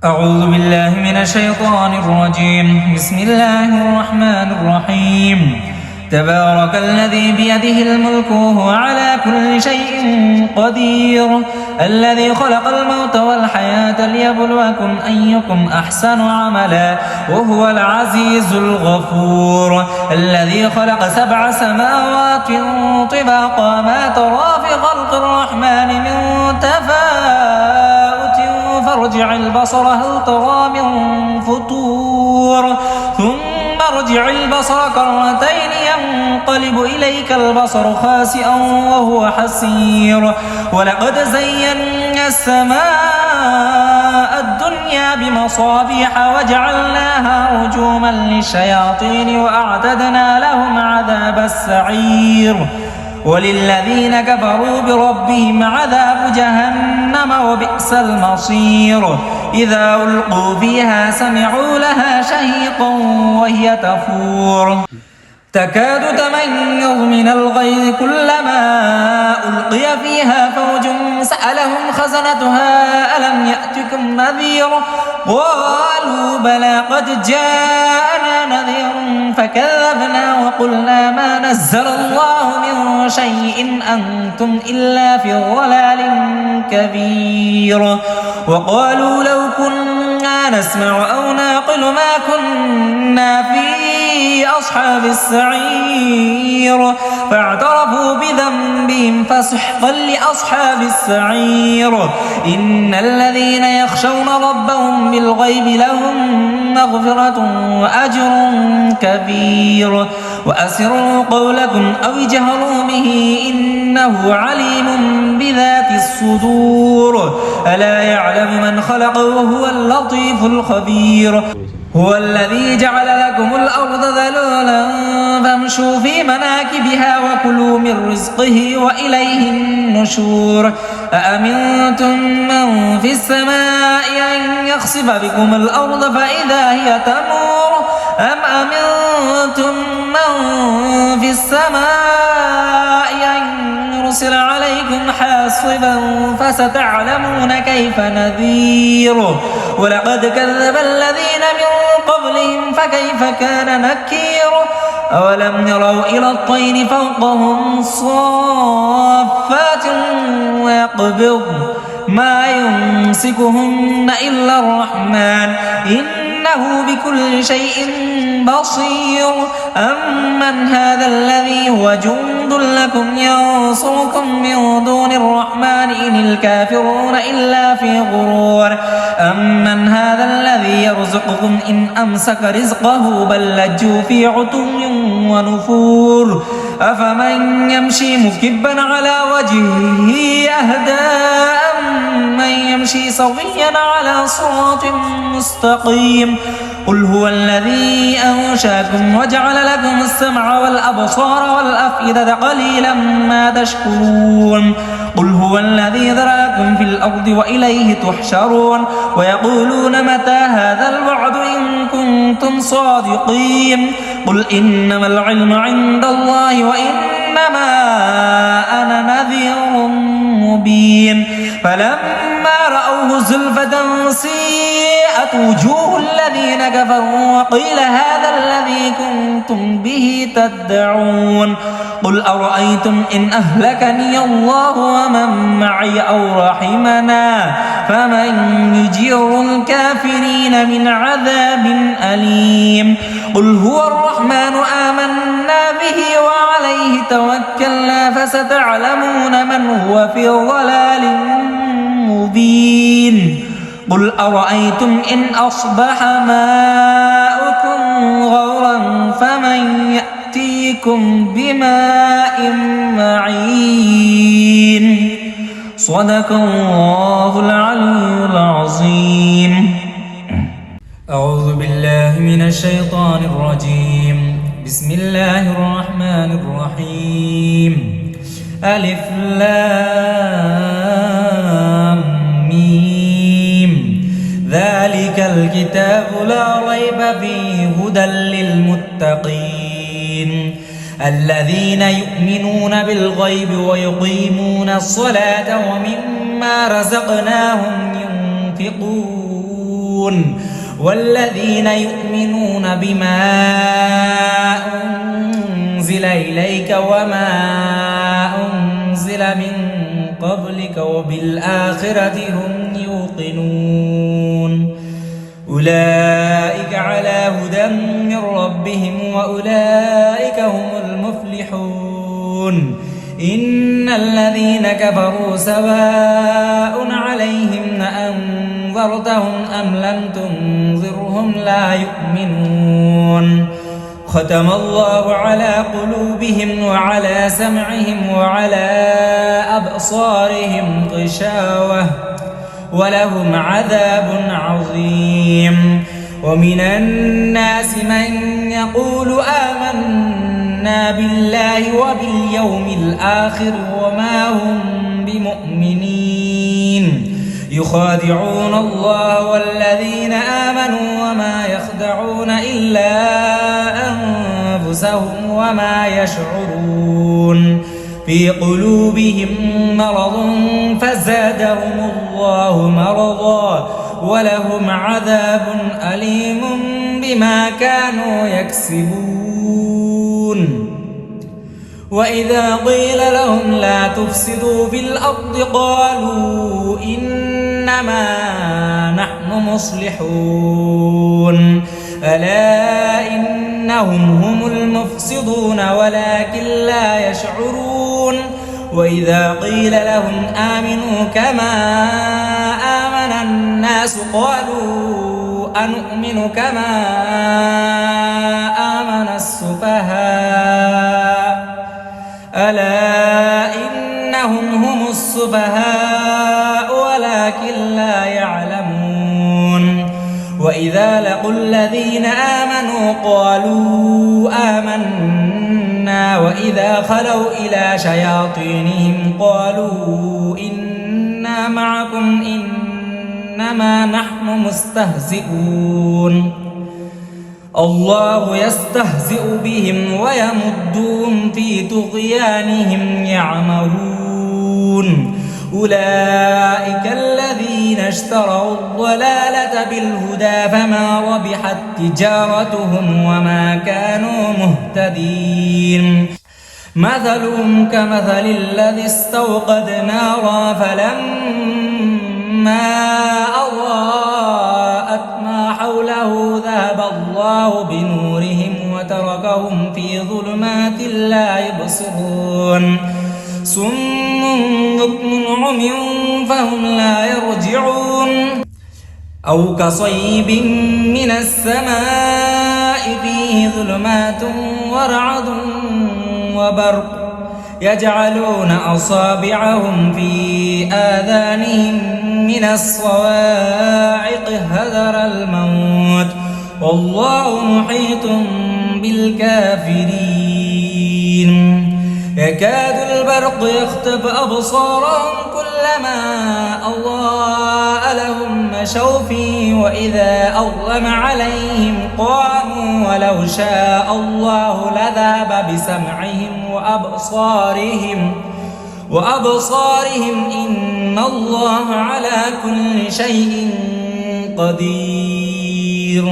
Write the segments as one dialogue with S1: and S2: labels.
S1: أعوذ بالله من الشيطان الرجيم. بسم الله الرحمن الرحيم. تبارك الذي بيده الملك وهو على كل شيء قدير، الذي خلق الموت والحياة ليبلوكم أيكم أحسن عملا وهو العزيز الغفور، الذي خلق 7 سماوات طباقا ما ترى في خلق الرحمن من تفاوت فارجع البصر هل ترى من فطور ثم ارجع البصر كرتين ينقلب إليك البصر خاسئا وهو حسير. ولقد زينا السماء الدنيا بمصابيح وجعلناها رجوما للشياطين وأعتدنا لهم عذاب السعير. وللذين كفروا بربهم عذاب جهنم وبئس المصير. إذا ألقوا فيها سمعوا لها شهيقا وهي تفور تكاد تميز من الغيظ كلما ألقي فيها فوج سألهم خزنتها ألم يأتكم نذير قالوا بلى قد جاءنا نذير فكذبنا وقلنا ما نزل الله من شيء أنتم إلا في ضلال كبير. وقالوا لو كنا نسمع أو نعقل ما كنا في أصحاب السعير فاعترفوا بذنبهم فسحقا لأصحاب السعير. إن الذين يخشون ربهم بالغيب لهم مغفرة وأجر كبير. وأسروا قولكم أو اجهروا به إنه عليم بذات الصدور. ألا يعلم من خلق وهو اللطيف الخبير. هو الذي جعل لكم الأرض ذلولا فامشوا في مناكبها وكلوا من رزقه وإليه النشور. أأمنتم من في السماء أن يخسف بكم الأرض فإذا هي تمور أم أمنتم من في السماء أن يرسل عليكم حاصبا فستعلمون كيف نذير. ولقد كذب الذين من قبلهم فكيف كان نكير. أولم يروا إلى الطير فوقهم صافات ويقبض ما يمسكهن إلا الرحمن إنه بكل شيء بصير. أمن هذا الذي هو جند لكم ينصركم من دون الرحمن إن الكافرون إلا في غرور. أمن هذا الذي يرزقكم إن أمسك رزقه بل لجوا في عتو ونفور. أفمن يمشي مكبا على وجهه أهدى أمن يمشي سويا على صراط مستقيم. قل هو الذي أنشأكم وجعل لكم السمع والأبصار والأفئدة قليلا ما تشكرون. قل هو الذي ذرأكم في الأرض وإليه تحشرون. ويقولون متى هذا الوعد إن كنتم صادقين. قل إنما العلم عند الله وإنما أنا نذير مبين. فلما رأوه زلفة سيئت وجوه الذين كفروا وقيل هذا الذي كنتم به تدعون. قل أرأيتم إن أهلكني الله ومن معي أو رحمنا فمن يجير الكافرين من عذاب أليم. قل هو الرحمن آمنا به وعليه توكلنا فستعلمون من هو في ضلال مبين. قل أرأيتم إن أصبح ماؤكم غورا فمن يأتيكم بماء معين. صدق الله العلي العظيم. أعوذ بالله من الشيطان الرجيم. بسم الله الرحمن الرحيم. ألف لام ميم. ذلك الكتاب لا ريب فيه هدى للمتقين الذين يؤمنون بالغيب ويقيمون الصلاة ومما رزقناهم ينفقون. والذين يؤمنون بما أنزل إليك وما أنزل من قبلك وبالآخرة هم يوقنون أولئك على هدى من ربهم وأولئك هم المفلحون إن الذين كفروا سواء عليهم أأنذرتهم أم لم تنذرهم لا يؤمنون ختم الله على قلوبهم وعلى سمعهم وعلى أبصارهم غشاوة ولهم عذاب عظيم ومن الناس من يقول آمنا بالله وباليوم الآخر وما هم بمؤمنين يخادعون الله والذين آمنوا وما يخدعون إلا أنفسهم وما يشعرون في قلوبهم مرض فزادهم الله مرضا ولهم عذاب أليم بما كانوا يكسبون وإذا قيل لهم لا تفسدوا في الأرض قالوا إنما نحن مصلحون ألا إنهم هم المفسدون ولكن لا يشعرون وإذا قيل لهم آمنوا كما آمن الناس قالوا أنؤمن كما آمن السفهاء ألا إنهم هم السفهاء ولكن لا يعلمون وإذا لقوا الذين آمنوا قالوا آمنا وإذا خلوا إلى شياطينهم قالوا إنا معكم إنما نحن مستهزئون الله يستهزئ بهم ويمدهم في طغيانهم يعمهون أولئك الذين اشتروا الضلالة بالهدى فما ربحت تجارتهم وما كانوا مهتدين مثلهم كمثل الذي استوقد نارا فلما أضاءت ما حوله ذهب الله بنورهم وتركهم في ظلمات لا يبصرون صم بكم عمي فهم لا يرجعون أو كصيب من السماء فيه ظلمات ورعد وبرق يجعلون أصابعهم في آذانهم من الصواعق حذر الموت والله محيط بالكافرين يكاد البرق يخطف أبصارهم كلما أضاء لهم مشوا فيه وإذا أظلم عليهم قاموا ولو شاء الله لذهب بسمعهم وأبصارهم إن الله على كل شيء قدير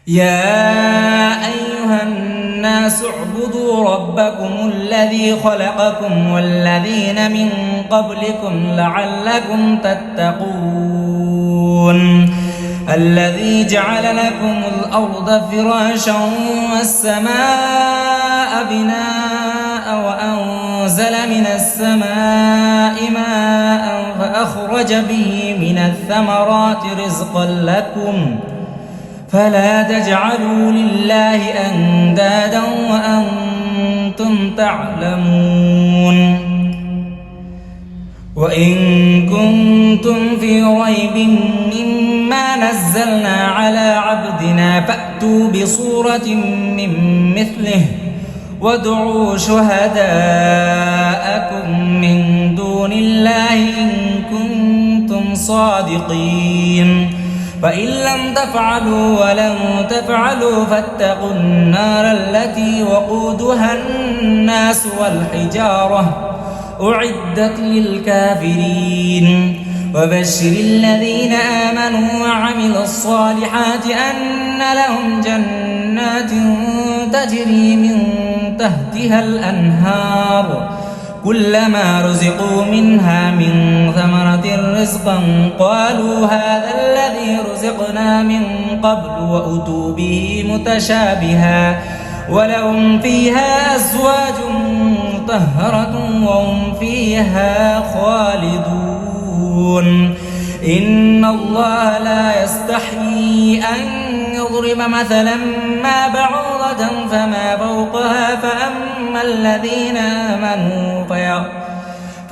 S1: يا أيها الناس اعبدوا ربكم الذي خلقكم والذين من قبلكم لعلكم تتقون الذي جعل لكم الأرض فراشا والسماء بناء وأنزل من السماء ماء فأخرج به من الثمرات رزقا لكم فلا تجعلوا لله أندادا وأنتم تعلمون وإن كنتم في ريب مما نزلنا على عبدنا فأتوا بصورة من مثله وادعوا شهداءكم من دون الله إن كنتم صادقين فإن لم تفعلوا ولن تفعلوا فاتقوا النار التي وقودها الناس والحجارة أعدت للكافرين وبشر الذين آمنوا وعملوا الصالحات أن لهم جنات تجري من تحتها الأنهار كلما رزقوا منها من ثمرة رزقا قالوا هذا الذي رزقنا من قبل وأتوا به متشابها ولهم فيها أزواج مطهرة وهم فيها خالدون إن الله لا يستحيي أن يضرب مثلا ما بعوضة فما فوقها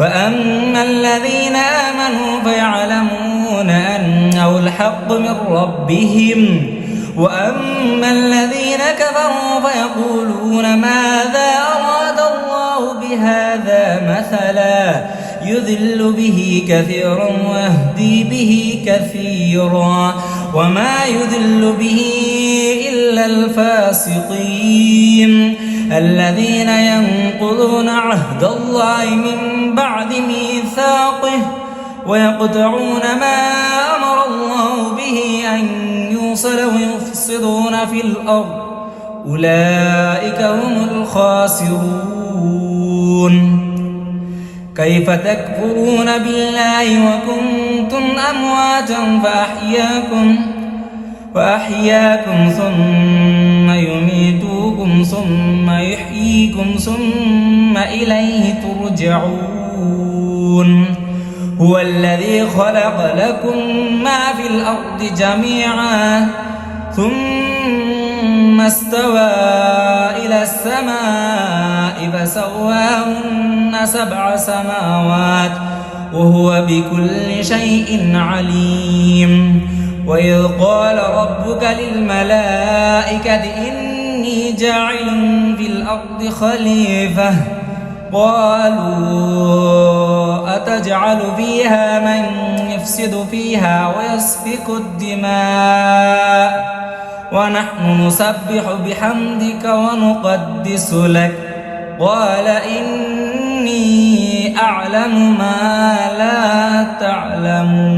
S1: فأما الذين آمنوا فيعلمون أنه الحق من ربهم وأما الذين كفروا فيقولون ماذا أراد الله بهذا مثلا يذل به كثيرا ويهدي به كثيرا وما يذل به إلا الفاسقين الذين ينقضون عهد الله من بعد ميثاقه ويقطعون ما أمر الله به أن يوصل ويفسدون في الأرض أولئك هم الخاسرون كيف تكفرون بالله وكنتم أمواتا فأحياكم ثم يميتوكم ثم يحييكم ثم إليه ترجعون هو الذي خلق لكم ما في الأرض جميعا ثم استوى إلى السماء فسواهن 7 سماوات وهو بكل شيء عليم وإذ قال ربك للملائكة إني جاعل في الأرض خليفة قالوا أتجعل فيها من يفسد فيها ويسفك الدماء ونحن نسبح بحمدك ونقدس لك قال إني أعلم ما لا تعلمون